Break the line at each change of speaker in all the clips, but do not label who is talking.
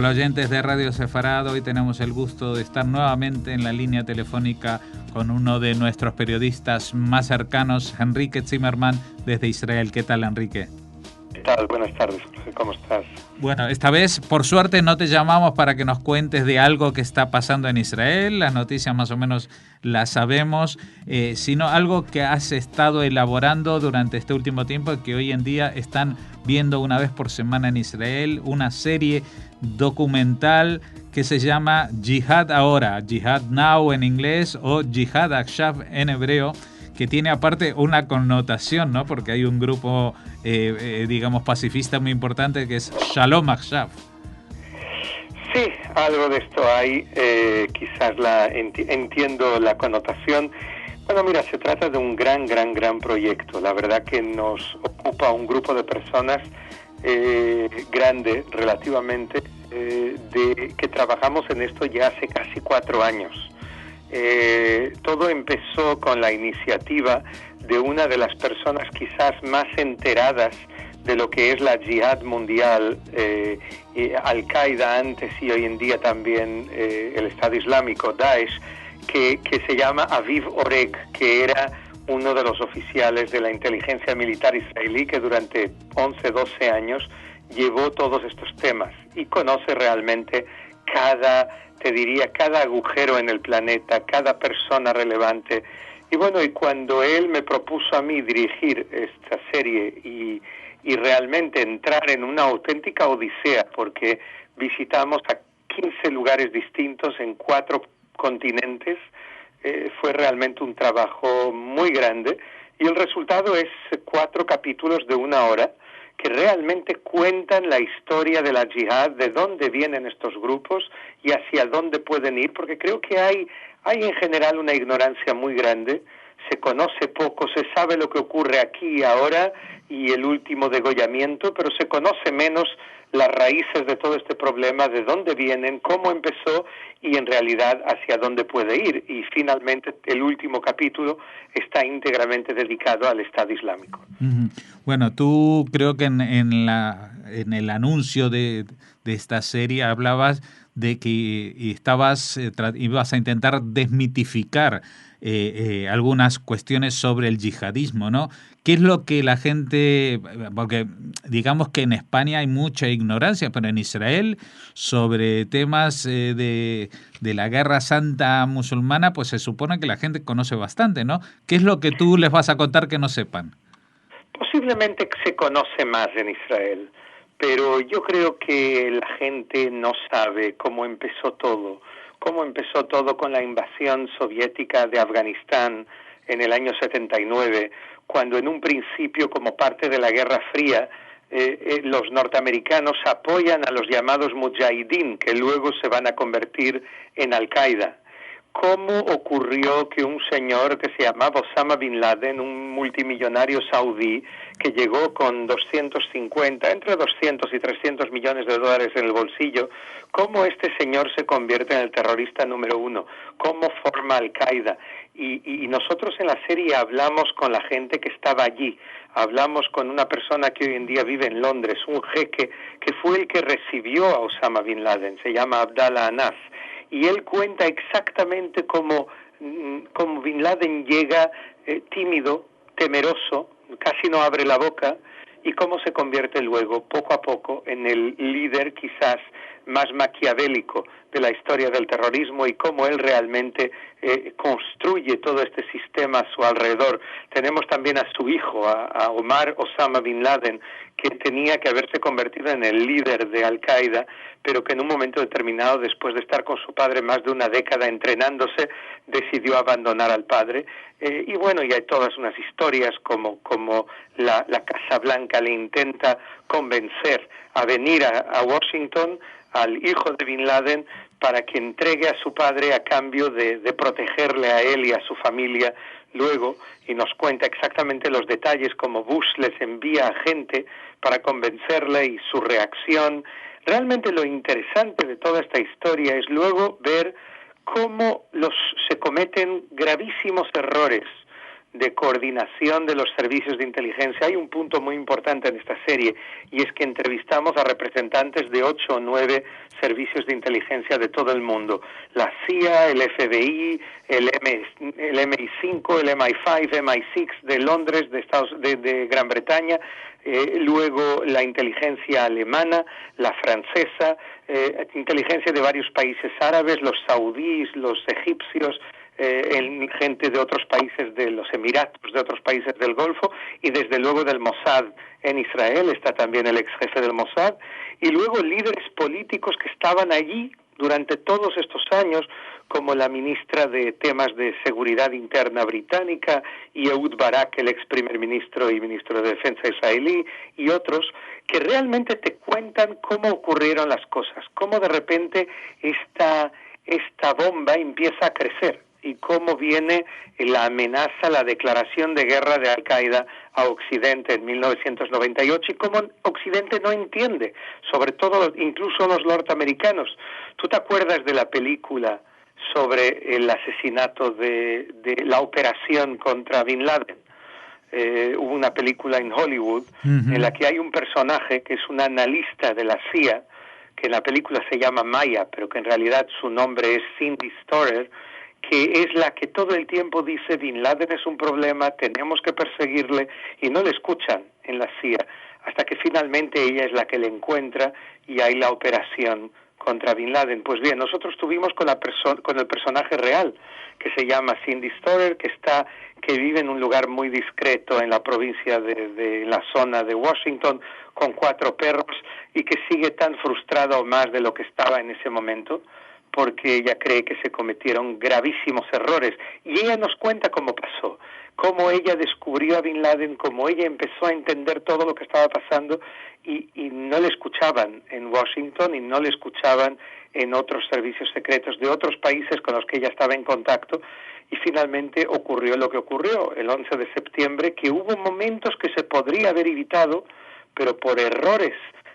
Hola oyentes de Radio Sefarad, hoy tenemos el gusto de estar nuevamente en la línea telefónica con uno de nuestros periodistas más cercanos, Enrique Zimmerman, desde Israel. ¿Qué tal, Enrique?
¿Qué tal? Buenas tardes, ¿cómo estás?
Bueno, esta vez, por suerte, no te llamamos para que nos cuentes de algo que está pasando en Israel, las noticias más o menos las sabemos, sino algo que has estado elaborando durante este último tiempo y que hoy en día están viendo una vez por semana en Israel, una serie documental que se llama Jihad Ahora, Jihad Now en inglés o Jihad Akshav en hebreo, que tiene aparte una connotación, ¿no? Porque hay un grupo, digamos, pacifista muy importante que es Shalom Akshav.
Sí, algo de esto hay, quizás entiendo la connotación. Bueno, mira, se trata de un gran proyecto. La verdad que nos ocupa un grupo de personas grande relativamente, que trabajamos en esto ya hace casi 4 años. Todo empezó con la iniciativa de una de las personas quizás más enteradas de lo que es la yihad mundial, Al-Qaeda antes y hoy en día también el Estado Islámico, Daesh, que se llama Aviv Oreg, que era uno de los oficiales de la inteligencia militar israelí que durante 11, 12 años llevó todos estos temas y conoce realmente cada agujero en el planeta, cada persona relevante. Y bueno, y cuando él me propuso a mí dirigir esta serie y realmente entrar en una auténtica odisea, porque visitamos a 15 lugares distintos en 4 continentes, fue realmente un trabajo muy grande y el resultado es 4 capítulos de 1 hora que realmente cuentan la historia de la yihad, de dónde vienen estos grupos y hacia dónde pueden ir, porque creo que hay en general una ignorancia muy grande, se conoce poco, se sabe lo que ocurre aquí y ahora y el último degollamiento, pero se conoce menos las raíces de todo este problema, de dónde vienen, cómo empezó y en realidad hacia dónde puede ir. Y finalmente el último capítulo está íntegramente dedicado al Estado Islámico.
Bueno, tú creo que en el anuncio de esta serie hablabas de que ibas a intentar desmitificar algunas cuestiones sobre el yihadismo, ¿no? ¿Qué es lo que la gente, porque digamos que en España hay mucha ignorancia, pero en Israel sobre temas de la guerra santa musulmana, pues se supone que la gente conoce bastante, ¿no? ¿Qué es lo que tú les vas a contar que no sepan?
Posiblemente se conoce más en Israel, pero yo creo que la gente no sabe cómo empezó todo con la invasión soviética de Afganistán en el año 79, cuando en un principio, como parte de la Guerra Fría, los norteamericanos apoyan a los llamados mujahideen, que luego se van a convertir en Al-Qaeda. ¿Cómo ocurrió que un señor que se llamaba Osama Bin Laden, un multimillonario saudí, que llegó con entre 200 y 300 millones de dólares en el bolsillo, cómo este señor se convierte en el terrorista número 1? ¿Cómo forma Al-Qaeda? Y nosotros en la serie hablamos con la gente que estaba allí, hablamos con una persona que hoy en día vive en Londres, un jeque que fue el que recibió a Osama Bin Laden, se llama Abdallah Anas, y él cuenta exactamente cómo Bin Laden llega tímido, temeroso, casi no abre la boca, y cómo se convierte luego, poco a poco, en el líder quizás más maquiavélico de la historia del terrorismo y cómo él realmente construye todo este sistema a su alrededor. Tenemos también a su hijo, a Omar Osama Bin Laden, que tenía que haberse convertido en el líder de Al-Qaeda, pero que en un momento determinado, después de estar con su padre más de una década entrenándose, decidió abandonar al padre. Y bueno, y hay todas unas historias como la Casa Blanca le intenta convencer a venir a Washington al hijo de Bin Laden para que entregue a su padre a cambio de protegerle a él y a su familia luego, y nos cuenta exactamente los detalles, como Bush les envía a gente para convencerle y su reacción. Realmente lo interesante de toda esta historia es luego ver cómo se cometen gravísimos errores de coordinación de los servicios de inteligencia. Hay un punto muy importante en esta serie, y es que entrevistamos a representantes de 8 o 9 servicios de inteligencia de todo el mundo: la CIA, el FBI, el MI5, el MI5, MI6 de Londres, de Gran Bretaña, luego la inteligencia alemana, la francesa, inteligencia de varios países árabes, los saudíes, los egipcios, gente de otros países, de los Emiratos, de otros países del Golfo, y desde luego del Mossad en Israel. Está también el ex jefe del Mossad, y luego líderes políticos que estaban allí durante todos estos años, como la ministra de temas de seguridad interna británica, y Ehud Barak, el ex primer ministro y ministro de defensa israelí, y otros, que realmente te cuentan cómo ocurrieron las cosas, cómo de repente esta bomba empieza a crecer, y cómo viene la amenaza, la declaración de guerra de Al-Qaeda a Occidente en 1998, y cómo Occidente no entiende, sobre todo incluso los norteamericanos. ¿Tú te acuerdas de la película sobre el asesinato de la operación contra Bin Laden? Hubo una película en Hollywood en la que hay un personaje que es un analista de la CIA, que en la película se llama Maya, pero que en realidad su nombre es Cindy Storer, que es la que todo el tiempo dice: Bin Laden es un problema, tenemos que perseguirle, y no le escuchan en la CIA, hasta que finalmente ella es la que le encuentra y hay la operación contra Bin Laden. Pues bien, nosotros tuvimos con el personaje real, que se llama Cindy Storer, que vive en un lugar muy discreto en la provincia de la zona de Washington, con 4 perros, y que sigue tan frustrada o más de lo que estaba en ese momento, porque ella cree que se cometieron gravísimos errores. Y ella nos cuenta cómo pasó, cómo ella descubrió a Bin Laden, cómo ella empezó a entender todo lo que estaba pasando, y no le escuchaban en Washington, y no le escuchaban en otros servicios secretos de otros países con los que ella estaba en contacto. Y finalmente ocurrió lo que ocurrió el 11 de septiembre, que hubo momentos que se podría haber evitado, pero por errores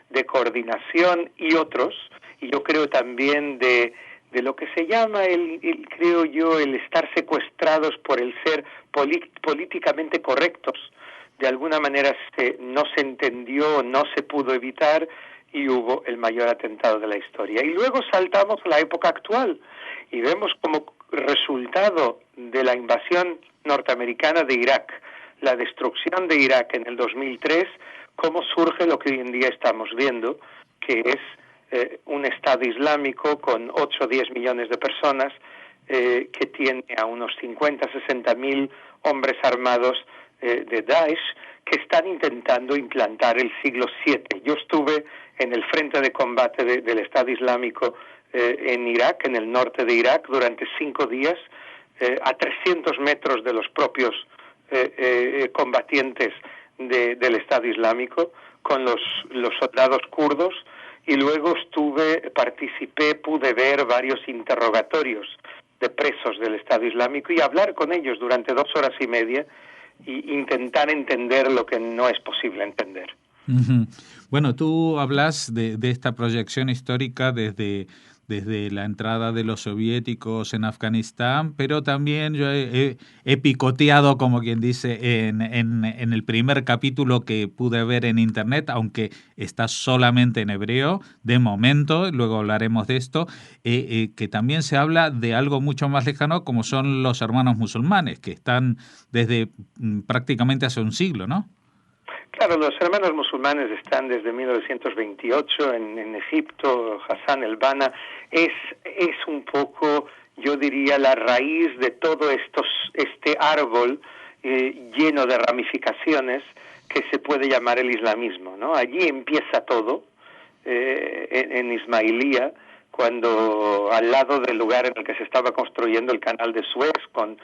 de coordinación y otros, y yo creo también de lo que se llama creo yo, el estar secuestrados por el ser políticamente correctos. De alguna manera no se entendió, no se pudo evitar, y hubo el mayor atentado de la historia. Y luego saltamos a la época actual y vemos como resultado de la invasión norteamericana de Irak, la destrucción de Irak en el 2003, cómo surge lo que hoy en día estamos viendo, que es un Estado Islámico con 8 o 10 millones de personas, que tiene a unos 50, 60 mil hombres armados de Daesh, que están intentando implantar el siglo VII. Yo estuve en el frente de combate del Estado Islámico en Irak, en el norte de Irak, durante 5 días, a 300 metros de los propios combatientes del Estado Islámico, con los soldados kurdos. Y luego participé, pude ver varios interrogatorios de presos del Estado Islámico y hablar con ellos durante 2 horas y media, e intentar entender lo que no es posible entender.
Bueno, tú hablas de esta proyección histórica desde la entrada de los soviéticos en Afganistán, pero también yo he picoteado, como quien dice, en el primer capítulo que pude ver en internet, aunque está solamente en hebreo, de momento, luego hablaremos de esto, que también se habla de algo mucho más lejano, como son los hermanos musulmanes, que están desde prácticamente hace un siglo, ¿no?
Claro, los hermanos musulmanes están desde 1928 en Egipto. Hassan el-Banna es un poco, yo diría, la raíz de todo este árbol lleno de ramificaciones que se puede llamar el islamismo, ¿no? Allí empieza todo, en Ismailía, cuando al lado del lugar en el que se estaba construyendo el canal de Suez, con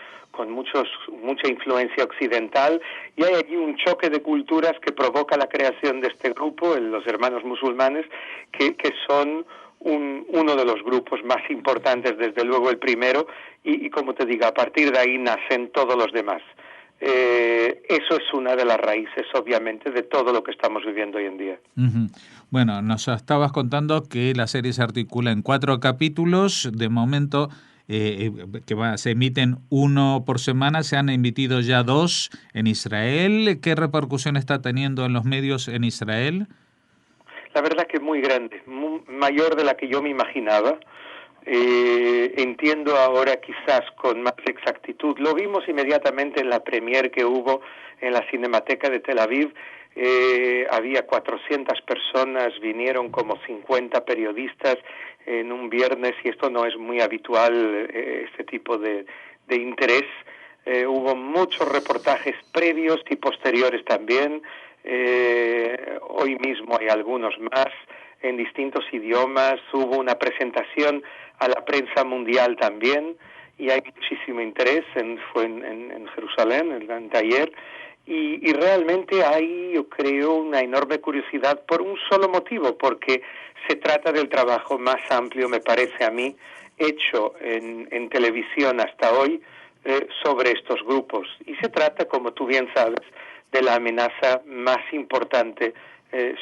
mucha influencia occidental, y hay allí un choque de culturas que provoca la creación de este grupo, los hermanos musulmanes, que son uno de los grupos más importantes, desde luego el primero, y como te digo, a partir de ahí nacen todos los demás. Eso es una de las raíces, obviamente, de todo lo que estamos viviendo hoy en día. Bueno,
nos estabas contando que la serie se articula en 4 capítulos. De momento se emiten uno por semana, se han emitido ya dos en Israel. ¿Qué repercusión está teniendo en los medios en Israel?
La verdad que es muy grande, mayor de la que yo me imaginaba. Entiendo ahora quizás con más exactitud. Lo vimos inmediatamente en la premier que hubo en la Cinemateca de Tel Aviv. Había 400 personas, vinieron como 50 periodistas en un viernes, y esto no es muy habitual, este tipo de interés. Hubo muchos reportajes previos y posteriores también. Hoy mismo hay algunos más en distintos idiomas. Hubo una presentación a la prensa mundial también, y hay muchísimo interés. Fue en Jerusalén, en Taller, y realmente hay, yo creo, una enorme curiosidad por un solo motivo, porque se trata del trabajo más amplio, me parece a mí, hecho en televisión hasta hoy sobre estos grupos. Y se trata, como tú bien sabes, de la amenaza más importante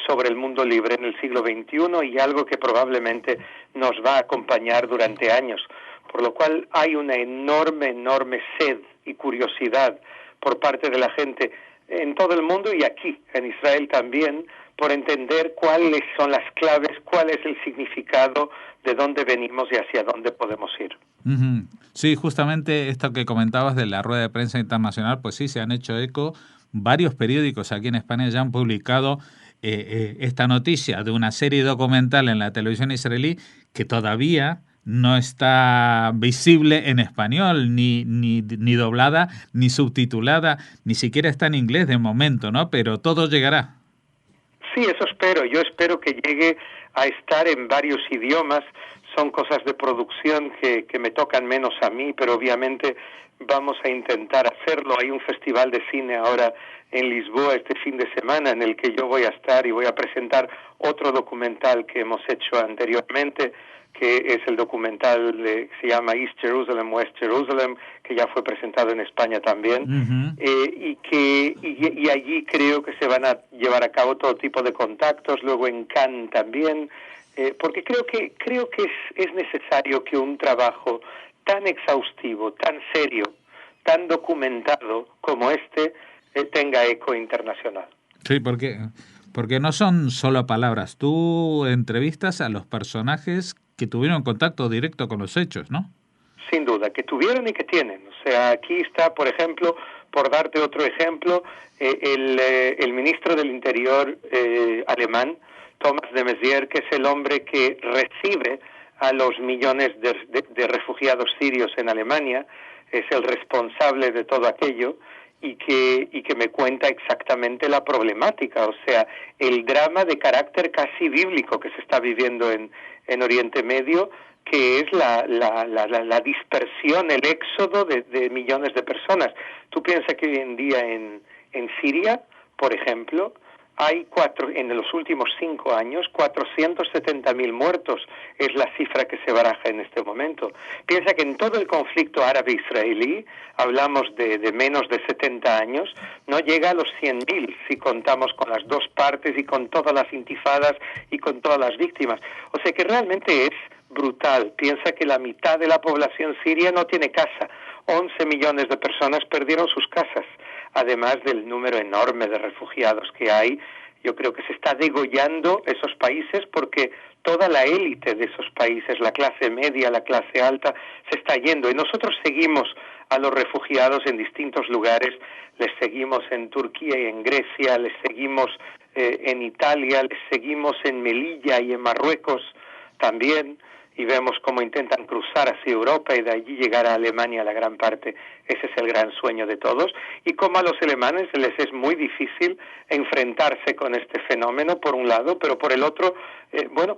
sobre el mundo libre en el siglo XXI, y algo que probablemente nos va a acompañar durante años. Por lo cual hay una enorme sed y curiosidad por parte de la gente en todo el mundo, y aquí, en Israel también, por entender cuáles son las claves, cuál es el significado, de dónde venimos y hacia dónde podemos ir.
Uh-huh. Sí, justamente esto que comentabas de la rueda de prensa internacional, pues sí, se han hecho eco. Varios periódicos aquí en España ya han publicado esta noticia de una serie documental en la televisión israelí que todavía no está visible en español, ni doblada, ni subtitulada, ni siquiera está en inglés de momento, ¿no? Pero todo llegará.
Sí, eso espero. Yo espero que llegue a estar en varios idiomas. Son cosas de producción que me tocan menos a mí, pero obviamente vamos a intentar hacerlo. Hay un festival de cine ahora en Lisboa este fin de semana en el que yo voy a estar y voy a presentar otro documental que hemos hecho anteriormente, que es el documental que se llama East Jerusalem, West Jerusalem, que ya fue presentado en España también. Uh-huh. Y allí creo que se van a llevar a cabo todo tipo de contactos, luego en Cannes también, porque creo que es necesario que un trabajo tan exhaustivo, tan serio, tan documentado como este tenga eco internacional.
Sí, porque no son solo palabras. Tú entrevistas a los personajes que tuvieron contacto directo con los hechos, ¿no?
Sin duda, que tuvieron y que tienen. O sea, aquí está, por ejemplo, por darte otro ejemplo, el ministro del Interior alemán, Thomas de Maizière, que es el hombre que recibe a los millones de refugiados sirios en Alemania, es el responsable de todo aquello, y que me cuenta exactamente la problemática, o sea, el drama de carácter casi bíblico que se está viviendo en Oriente Medio, que es la dispersión, el éxodo de millones de personas. Tú piensas que hoy en día en Siria, por ejemplo, hay en los últimos 5 años 470.000 muertos, es la cifra que se baraja en este momento. Piensa que en todo el conflicto árabe-israelí, hablamos de menos de 70 años, no llega a los 100.000 si contamos con las dos partes y con todas las intifadas y con todas las víctimas. O sea que realmente es brutal. Piensa que la mitad de la población siria no tiene casa. 11 millones de personas perdieron sus casas. Además del número enorme de refugiados que hay, yo creo que se está degollando esos países porque toda la élite de esos países, la clase media, la clase alta, se está yendo. Y nosotros seguimos a los refugiados en distintos lugares, les seguimos en Turquía y en Grecia, les seguimos en Italia, les seguimos en Melilla y en Marruecos también, y vemos cómo intentan cruzar hacia Europa y de allí llegar a Alemania la gran parte. Ese es el gran sueño de todos, y como a los alemanes les es muy difícil enfrentarse con este fenómeno por un lado, pero por el otro,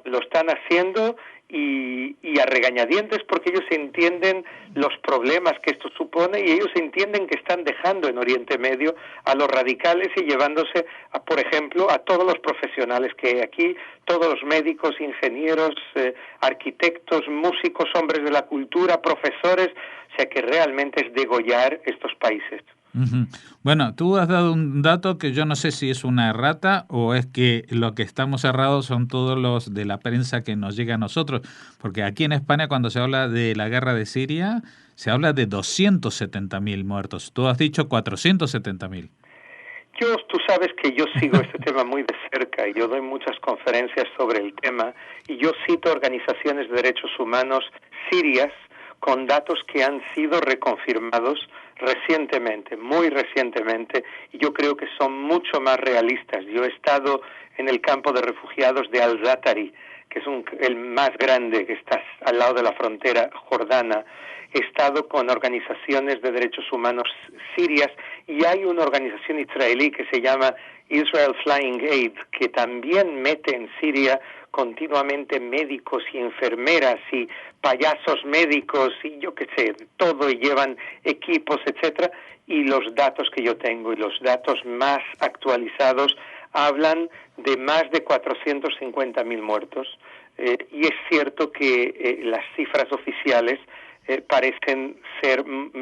lo están haciendo y a regañadientes, porque ellos entienden los problemas que esto supone y ellos entienden que están dejando en Oriente Medio a los radicales y llevándose, por ejemplo, a todos los profesionales que hay aquí, todos los médicos, ingenieros, arquitectos, músicos, hombres de la cultura, profesores, o sea que realmente es degollar estos países.
Ujú. Bueno, tú has dado un dato que yo no sé si es una errata o es que lo que estamos errados son todos los de la prensa que nos llega a nosotros, porque aquí en España cuando se habla de la guerra de Siria, se habla de 270.000 muertos. Tú has dicho 470.000.
Tú sabes que yo sigo este tema muy de cerca y yo doy muchas conferencias sobre el tema y yo cito organizaciones de derechos humanos sirias con datos que han sido reconfirmados recientemente, muy recientemente, y yo creo que son mucho más realistas. Yo he estado en el campo de refugiados de Al-Zatari, que es el más grande que está al lado de la frontera jordana. He estado con organizaciones de derechos humanos sirias y hay una organización israelí que se llama Israel Flying Aid, que también mete en Siria continuamente médicos y enfermeras y payasos médicos y yo qué sé, todo, y llevan equipos, etcétera, y los datos que yo tengo y los datos más actualizados hablan de más de 450.000 muertos, y es cierto que las cifras oficiales parecen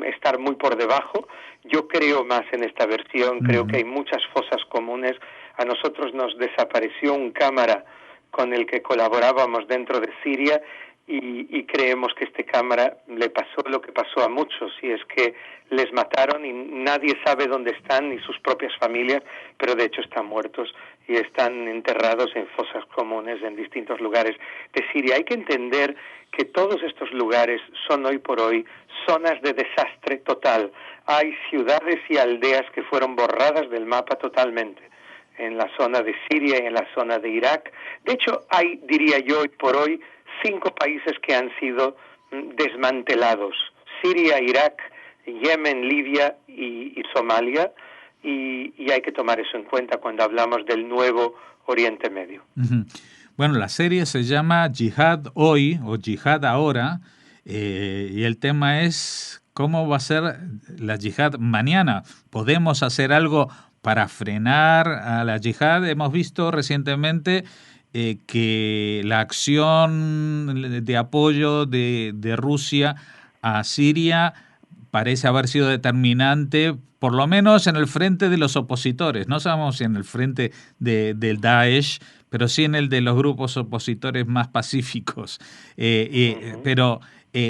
estar muy por debajo. Yo creo más en esta versión, creo que hay muchas fosas comunes. A nosotros nos desapareció un cámara con el que colaborábamos dentro de Siria y creemos que este cámara le pasó lo que pasó a muchos, y es que les mataron y nadie sabe dónde están, ni sus propias familias, pero de hecho están muertos y están enterrados en fosas comunes en distintos lugares de Siria. Hay que entender que todos estos lugares son hoy por hoy zonas de desastre total. Hay ciudades y aldeas que fueron borradas del mapa totalmente en la zona de Siria y en la zona de Irak. De hecho, hay, diría yo, hoy por hoy, 5 países que han sido desmantelados: Siria, Irak, Yemen, Libia y Somalia, y hay que tomar eso en cuenta cuando hablamos del nuevo Oriente Medio.
Uh-huh. Bueno, la serie se llama Yihad Hoy o Yihad Ahora, y el tema es cómo va a ser la yihad mañana. ¿Podemos hacer algo para frenar a la yihad? Hemos visto recientemente que la acción de apoyo de Rusia a Siria parece haber sido determinante, por lo menos en el frente de los opositores. No sabemos si en el frente del Daesh, pero sí en el de los grupos opositores más pacíficos. Pero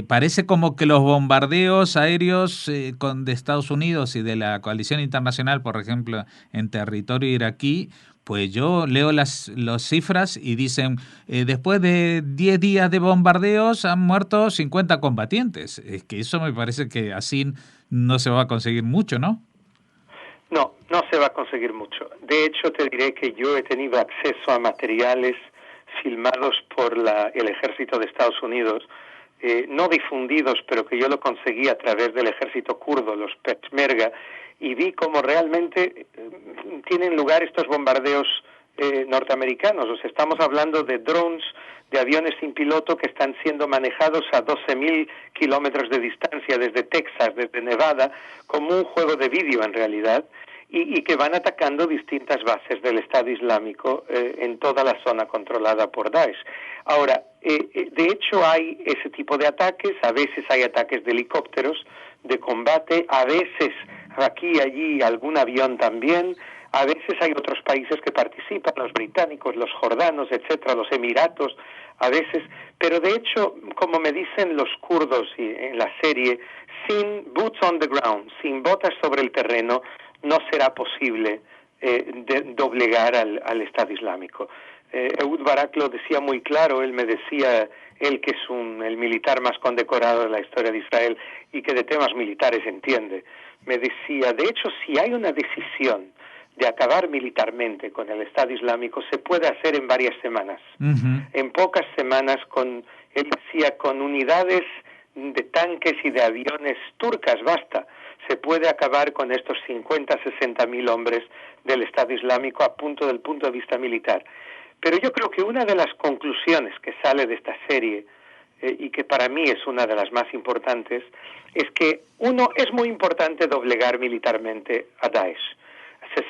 parece como que los bombardeos aéreos de Estados Unidos y de la coalición internacional, por ejemplo, en territorio iraquí, pues yo leo las cifras y dicen, después de 10 días de bombardeos han muerto 50 combatientes. Es que eso me parece que así no se va a conseguir mucho, ¿no?
No, no se va a conseguir mucho. De hecho, te diré que yo he tenido acceso a materiales filmados por el ejército de Estados Unidos, no difundidos, pero que yo lo conseguí a través del ejército kurdo, los Peshmerga, y vi cómo realmente tienen lugar estos bombardeos norteamericanos. O sea, estamos hablando de drones, de aviones sin piloto que están siendo manejados a 12.000 kilómetros de distancia desde Texas, desde Nevada, como un juego de vídeo en realidad, y que van atacando distintas bases del Estado Islámico en toda la zona controlada por Daesh. Ahora, de hecho hay ese tipo de ataques, a veces hay ataques de helicópteros de combate, a veces aquí y allí algún avión también, a veces hay otros países que participan, los británicos, los jordanos, etcétera, los emiratos, a veces, pero de hecho, como me dicen los kurdos en la serie, sin boots on the ground, sin botas sobre el terreno, no será posible doblegar al Estado Islámico. Ehud Barak lo decía muy claro. Él me decía, él que es el militar más condecorado de la historia de Israel y que de temas militares entiende, me decía, de hecho, si hay una decisión de acabar militarmente con el Estado Islámico, se puede hacer en varias semanas. Uh-huh. En pocas semanas, él decía, con unidades de tanques y de aviones turcas, basta. Se puede acabar con estos 50, 60.000 hombres del Estado Islámico desde el punto de vista militar. Pero yo creo que una de las conclusiones que sale de esta serie, y que para mí es una de las más importantes, es que, uno, es muy importante doblegar militarmente a Daesh.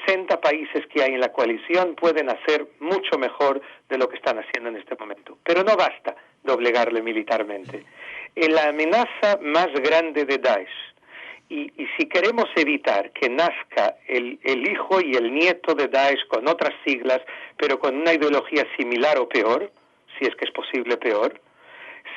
60 países que hay en la coalición pueden hacer mucho mejor de lo que están haciendo en este momento. Pero no basta doblegarle militarmente. La amenaza más grande de Daesh Y si queremos evitar que nazca el hijo y el nieto de Daesh con otras siglas, pero con una ideología similar o peor, si es que es posible peor,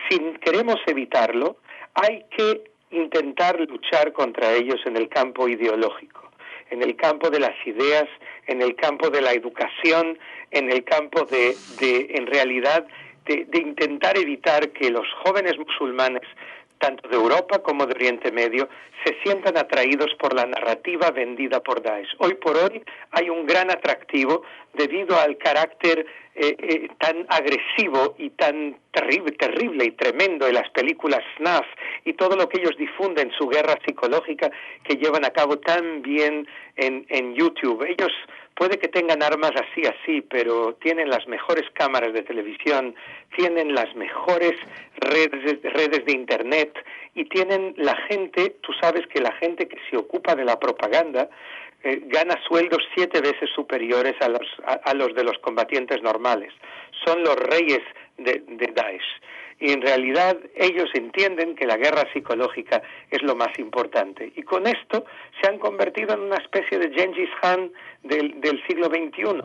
si queremos evitarlo, hay que intentar luchar contra ellos en el campo ideológico, en el campo de las ideas, en el campo de la educación, en el campo en realidad, de intentar evitar que los jóvenes musulmanes, tanto de Europa como de Oriente Medio, se sientan atraídos por la narrativa vendida por Daesh. Hoy por hoy hay un gran atractivo debido al carácter tan agresivo y tan terrible y tremendo de las películas snuff y todo lo que ellos difunden, su guerra psicológica que llevan a cabo tan bien en YouTube. Ellos puede que tengan armas así, pero tienen las mejores cámaras de televisión, tienen las mejores redes de Internet y tienen la gente, tú sabes que la gente que se ocupa de la propaganda gana sueldos 7 veces superiores a los de los combatientes normales. Son los reyes de Daesh. Y en realidad ellos entienden que la guerra psicológica es lo más importante. Y con esto se han convertido en una especie de Gengis Khan del siglo XXI.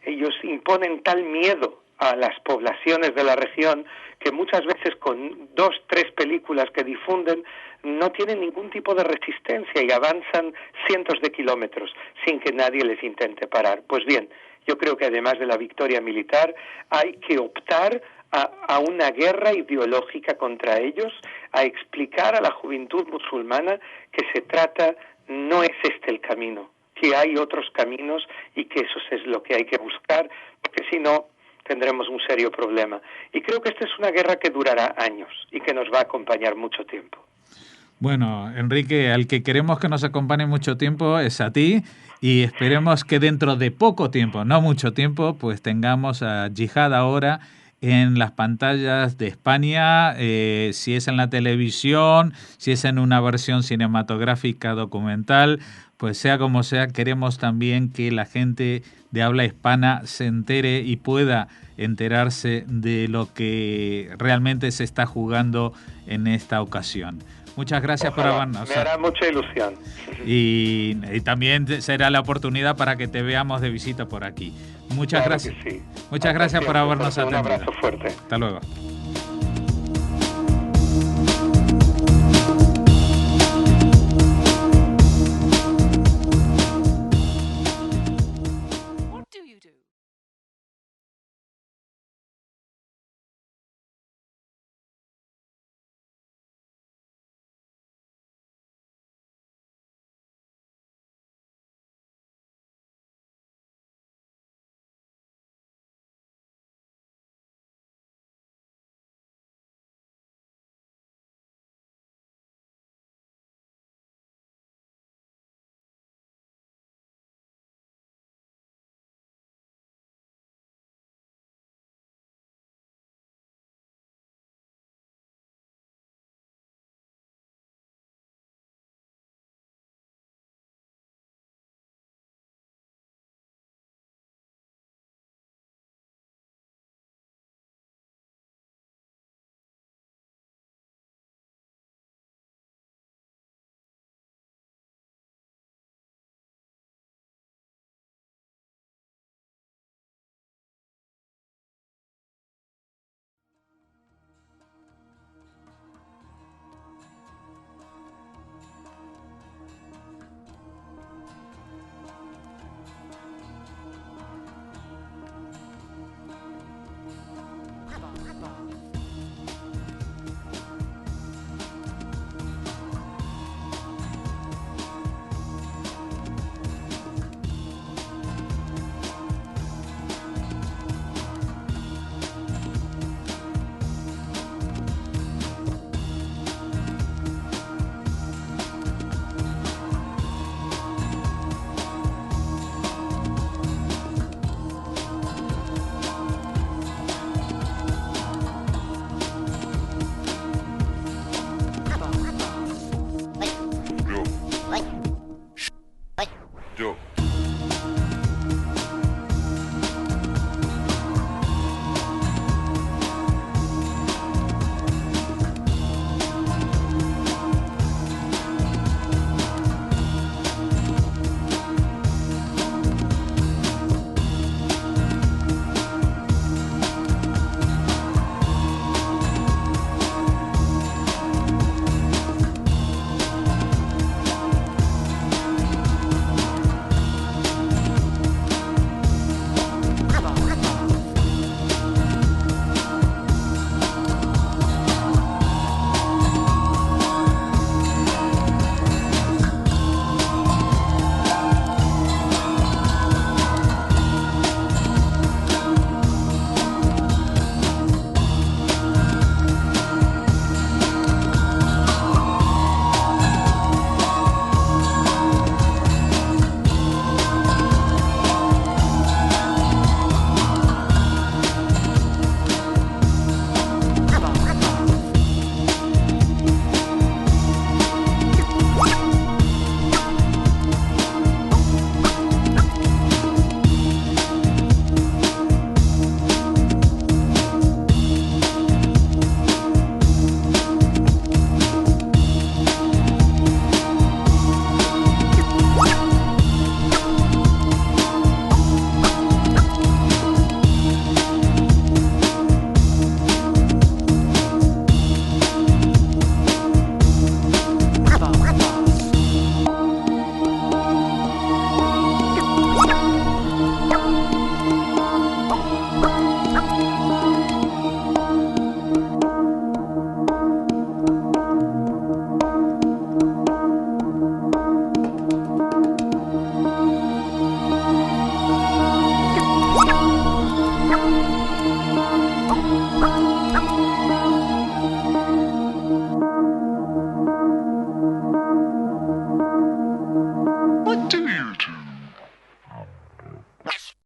Ellos imponen tal miedo a las poblaciones de la región que muchas veces con 2, 3 películas que difunden no tienen ningún tipo de resistencia y avanzan cientos de kilómetros sin que nadie les intente parar. Pues bien, yo creo que además de la victoria militar hay que optar a una guerra ideológica contra ellos, a explicar a la juventud musulmana que se trata, no es este el camino, que hay otros caminos y que eso es lo que hay que buscar, porque si no tendremos un serio problema. Y creo que esta es una guerra que durará años y que nos va a acompañar mucho tiempo.
Bueno, Enrique, al que queremos que nos acompañe mucho tiempo es a ti y esperemos que dentro de poco tiempo, no mucho tiempo, pues tengamos a Yihad ahora en las pantallas de España, si es en la televisión, si es en una versión cinematográfica documental, pues sea como sea, queremos también que la gente de habla hispana se entere y pueda enterarse de lo que realmente se está jugando en esta ocasión. Muchas gracias. Ojalá, por habernos.
Me hará mucha ilusión.
Y también será la oportunidad para que te veamos de visita por aquí. Muchas gracias.
Sí.
Muchas gracias por habernos atendido.
Un abrazo fuerte.
Hasta luego.